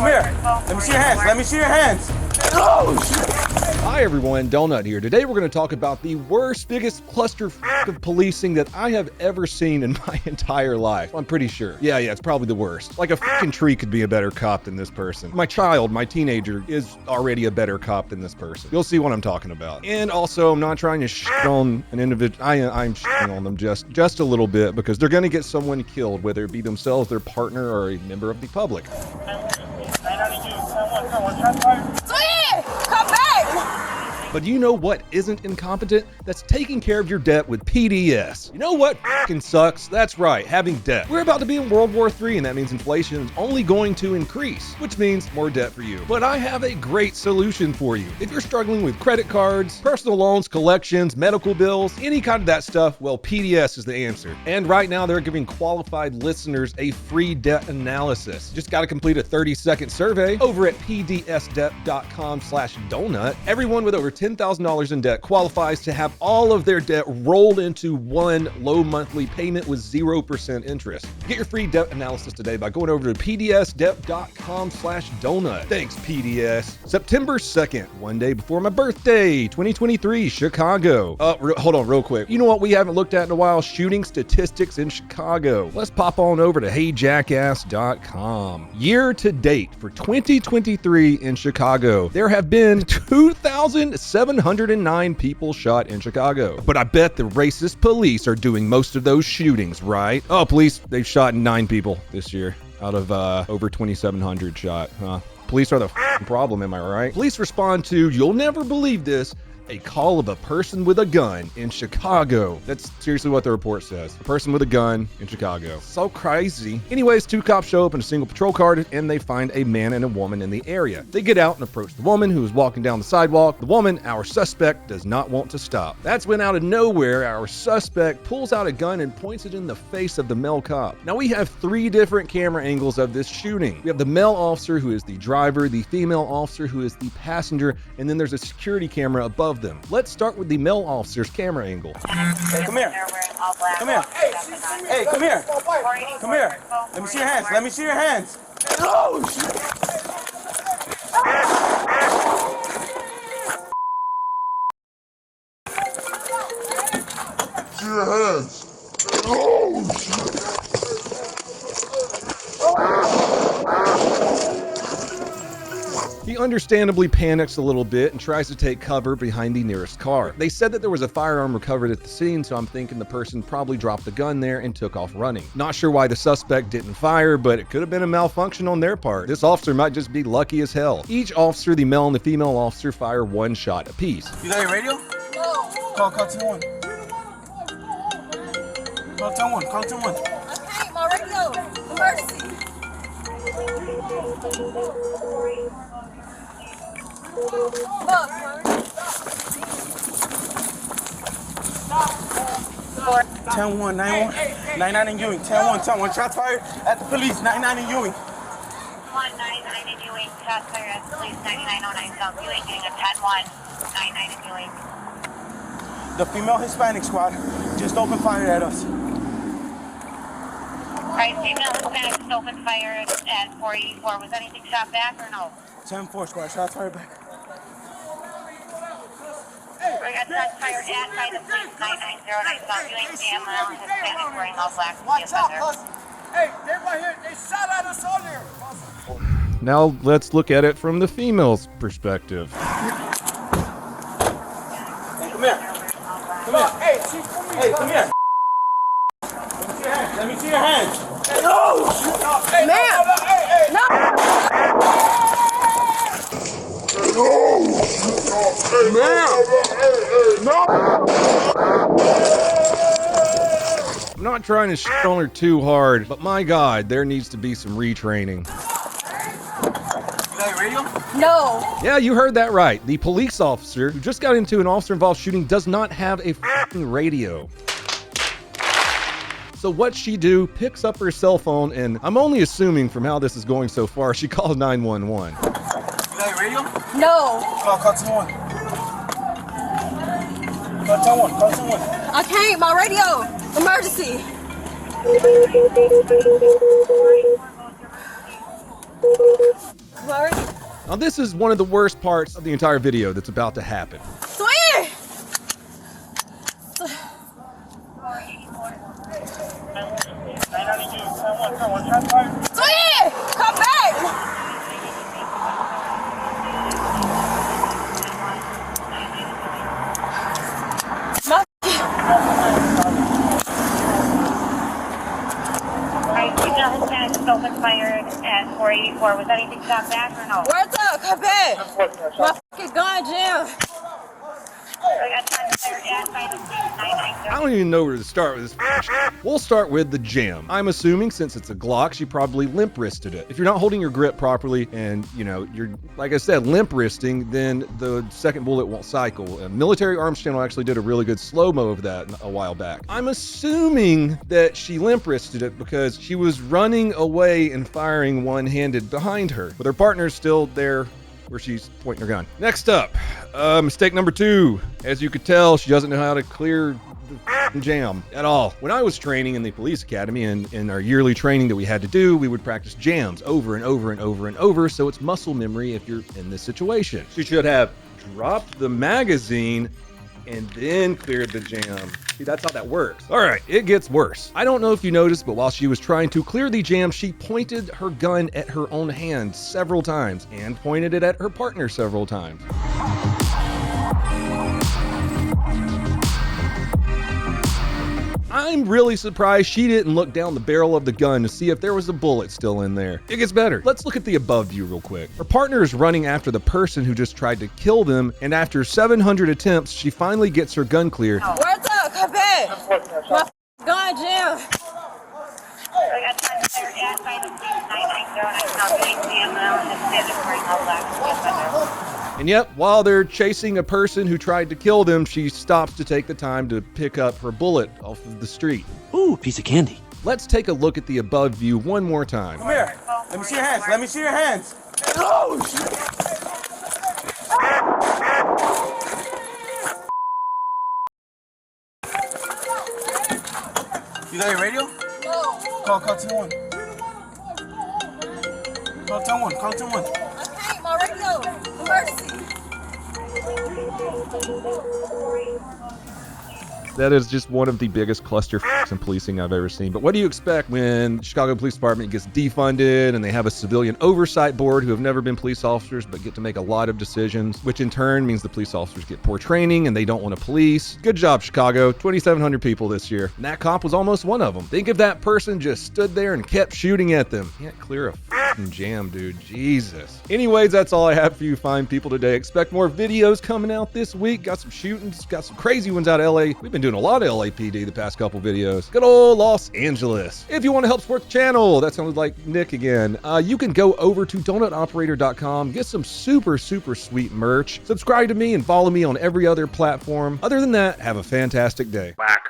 come here. Let me see your hands. Let me see your hands. Oh, shit. Hi everyone, Donut here. Today we're going to talk about the worst, biggest cluster of policing that I have ever seen in my entire life. I'm pretty sure. Yeah, it's probably the worst. Like a fucking tree could be a better cop than this person. My child, my teenager, is already a better cop than this person. You'll see what I'm talking about. And also, I'm not trying to shit on an individual. I'm shitting on them just a little bit because they're going to get someone killed, whether it be themselves, their partner, or a member of the public. Come back! But you know what isn't incompetent? That's taking care of your debt with PDS. You know what fucking sucks? That's right, having debt. We're about to be in World War III, and that means inflation is only going to increase, which means more debt for you. But I have a great solution for you. If you're struggling with credit cards, personal loans, collections, medical bills, any kind of that stuff, well, PDS is the answer. And right now, they're giving qualified listeners a free debt analysis. Just got to complete a 30-second survey over at pdsdebt.com/donut. Everyone with over $10,000 in debt qualifies to have all of their debt rolled into one low monthly payment with 0% interest. Get your free debt analysis today by going over to pdsdebt.com/donut. Thanks, PDS. September 2nd, one day before my birthday, 2023, Chicago. Hold on real quick. You know what we haven't looked at in a while? Shooting statistics in Chicago. Let's pop on over to heyjackass.com. Year to date for 2023 in Chicago, there have been 2,709 people shot in Chicago. But I bet the racist police are doing most of those shootings, right? Oh, police, they've shot 9 people this year out of over 2,700 shot. Police are the problem, am I right? Police respond to, you'll never believe this, a call of a person with a gun in Chicago. That's seriously what the report says. A person with a gun in Chicago. So crazy. Anyways, 2 cops show up in a single patrol car and they find a man and a woman in the area. They get out and approach the woman who is walking down the sidewalk. The woman, our suspect, does not want to stop. That's when out of nowhere, our suspect pulls out a gun and points it in the face of the male cop. Now we have 3 different camera angles of this shooting. We have the male officer who is the driver, the female officer who is the passenger, and then there's a security camera above them. Let's start with the male officer's camera angle. Hey, come here. Come here. Hey, come here. Come here. Let me see your hands. Let me see your hands. Oh, shit. See your hands. Oh, shit. He understandably panics a little bit and tries to take cover behind the nearest car. They said that there was a firearm recovered at the scene, so I'm thinking the person probably dropped the gun there and took off running. Not sure why the suspect didn't fire, but it could have been a malfunction on their part. This officer might just be lucky as hell. Each officer, the male and the female officer, fire 1 shot apiece. You got your radio? No. Call 2-1. Call 2-1. Call 2-1. Okay, my radio. Emergency. 10-1, 9-1, 9-9 in Ewing. 10-1, shots fired at the police. 9-9 in Ewing. 199 in Ewing, shots fired at the police. 9909 South Ewing, doing a 10-1, 99 in Ewing. The female Hispanic squad just opened fire at us. Right, female Hispanic just opened fire at 484. Was anything shot back or no? 10-4 squad, shots fired back. I got shots fired at by the police. 9909 South Ewing, the female Hispanic wearing all black. Watch out, cuz. Hey, they're right here. They shot at us earlier. Now let's look at it from the female's perspective. Hey, come here. Come here. Hey, come here. Let me see your hands. No! Hey, Man! No! I'm not trying to shit on her too hard, but my God, there needs to be some retraining. You got your radio? No. Yeah, you heard that right. The police officer who just got into an officer-involved shooting does not have a f***ing radio. So what she do, picks up her cell phone, and I'm only assuming from how this is going so far, she calls 911. You got your radio? No. Call 2-1. Call 2-1. Call 2-1. I can't. My radio. Emergency. I'm already. Now this is one of the worst parts of the entire video that's about to happen. Swear! Swear! Come back! Alright, you know his gun is open fired at 484. Was anything shot back or no? Where's up? Come back! My fucking gun jammed. I got time to fire at 990. I don't even know where to start with this. We'll start with the jam. I'm assuming since it's a Glock, she probably limp wristed it. If you're not holding your grip properly and, you know, you're, like I said, limp wristing, then the second bullet won't cycle. Military Arms Channel actually did a really good slow-mo of that a while back. I'm assuming that she limp wristed it because she was running away and firing one-handed behind her, with her partner still there where she's pointing her gun. Next up, mistake number 2. As you could tell, she doesn't know how to clear the jam at all. When I was training in the police academy and in our yearly training that we had to do, we would practice jams over and over and over and over, so it's muscle memory if you're in this situation. She should have dropped the magazine and then cleared the jam. See, that's how that works. All right, it gets worse. I don't know if you noticed, but while she was trying to clear the jam, she pointed her gun at her own hand several times and pointed it at her partner several times. I'm really surprised she didn't look down the barrel of the gun to see if there was a bullet still in there. It gets better. Let's look at the above view real quick. Her partner is running after the person who just tried to kill them, and after 700 attempts, she finally gets her gun cleared. Where's up? Come back! My gun jammed. I got time to fire at 990. And yet, while they're chasing a person who tried to kill them, she stops to take the time to pick up her bullet off of the street. Ooh, piece of candy. Let's take a look at the above view one more time. Come here. Let me see your hands. Let me see your hands. Oh, shit. You got your radio? No. Call 2-1. Call 2-1. Call 2-1. I can't. My radio. Emergency. That is just one of the biggest cluster in policing I've ever seen. But what do you expect when the Chicago Police Department gets defunded and they have a civilian oversight board who have never been police officers but get to make a lot of decisions, which in turn means the police officers get poor training and they don't want to police? Good job, Chicago. 2,700 people this year. And that cop was almost one of them. Think if that person just stood there and kept shooting at them. Can't clear a jam, dude. Jesus. Anyways, that's all I have for you fine people today. Expect more videos coming out this week. Got some shootings, got some crazy ones out of LA. We've been doing a lot of LAPD the past couple videos. Good old Los Angeles. If you want to help support the channel, that sounded like Nick again, you can go over to donutoperator.com, get some super sweet merch, subscribe to me and follow me on every other platform. Other than that, have a fantastic day. Whack.